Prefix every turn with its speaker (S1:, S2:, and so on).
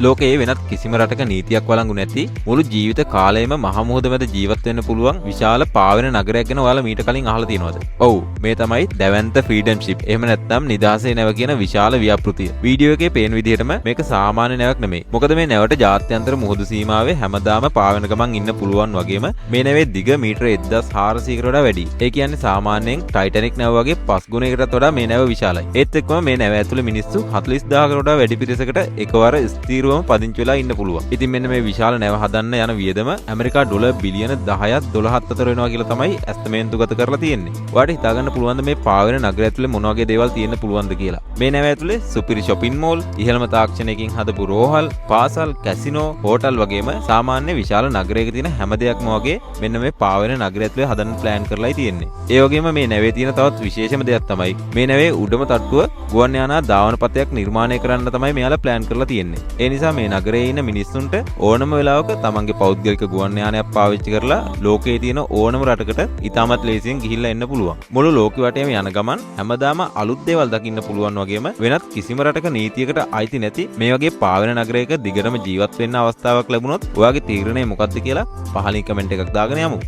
S1: ලෝකයේ වෙනත් කිසිම රටක නීතියක් වළංගු නැති මුළු ජීවිත කාලයම මහ මුහුද මැද ජීවත් වෙන්න පුළුවන් විශාල පාවෙන නගරයක් ගැන ඔයාලා මීට කලින් අහලා තියෙනවද? ඔව්, මේ තමයි දැවැන්ත ෆ්‍රීඩම් ෂිප්. එහෙම නැත්නම් නිදහසේ නැව කියන විශාල ව්‍යාපෘතිය. වීඩියෝ එකේ පේන විදිහටම මේක සාමාන්‍ය නැවක් නෙමෙයි. මොකද මේ නැවට ජාත්‍යන්තර මුහුදු සීමාවේ හැමදාම පාවෙන ගමන් ඉන්න පුළුවන් වගේම මේ නැවේ දිග මීටර 1400කට වඩා වැඩි. ඒ කියන්නේ සාමාන්‍යයෙන් ටයිටැනික් නැව වගේ 5 ගුණයකටත් වඩා මේ නැව විශාලයි. ඒත් එක්කම මේ නැව ඇතුලේ මිනිස්සු 40000කට වඩා වැඩි පිරිසකට එකවර ස්ථිරවම පදිංචි වෙලා ඉන්න පුළුවන්. ඉතින් මෙන්න මේ විශාල නැව හදන්න යන වියදම ඇමරිකා ඩොලර් බිලියන 10ක් 12ක් අතර වෙනවා කියලා තමයි ඇස්තමේන්තුගත කරලා තියෙන්නේ. ඔයාලට හිතා ගන්න පුළුවන්ද මේ පාවෙන නගරය ඇතුලේ මොන වගේ දේවල් තියෙන්න පුළුවන්ද කියලා. මේ නැව ඇතුලේ සුපිරි shopping mall, ඉහළම තාක්ෂණයකින් හදපු රෝහල්, පාසල්, කැසිනෝ, හෝටල් වගේම සාමාන්‍ය විශාල නගරයක තියෙන හැම දෙයක්ම වගේ මෙන්න මේ පාවෙන නගරය ඇතුලේ හදන්න ප්ලෑන් කරලායි තියෙන්නේ. ඒ වගේම මේ නැවේ තියෙන තවත් විශේෂම දෙයක් තමයි මේ නැවේ උඩම තට්ටුව ගුවන් යානා ධාවනපතයක් නිර්මාණය කරන්න තමයි මෙයාලා ප්ලෑන් කරලා තියෙන්නේ. ඒ නිසා මේ නගරයේ ඉන්න මිනිස්සුන්ට ඕනම වෙලාවක තමන්ගේ පෞද්ගලික ගුවන් යානයක් පාවිච්චි කරලා ලෝකයේ තියෙන ඕනම රටකට ඉතාමත් ලේසියෙන් ගිහිල්ලා එන්න පුළුවන්. මුළු ලෝකෙ වටේම යන ගමන් හැමදාම අලුත් දේවල් දකින්න පුළුවන් වගේම වෙනත් කිසිම රටක නීතියකට අයිති නැති මේ වගේ පාවෙන නගරයක දිගටම ජීවත් වෙන්න අවස්ථාවක් ලැබුණොත් ඔයාගේ තීරණය මොකක්ද කියලා පහලින් කමෙන්ට් එකක් දාගෙන යමු.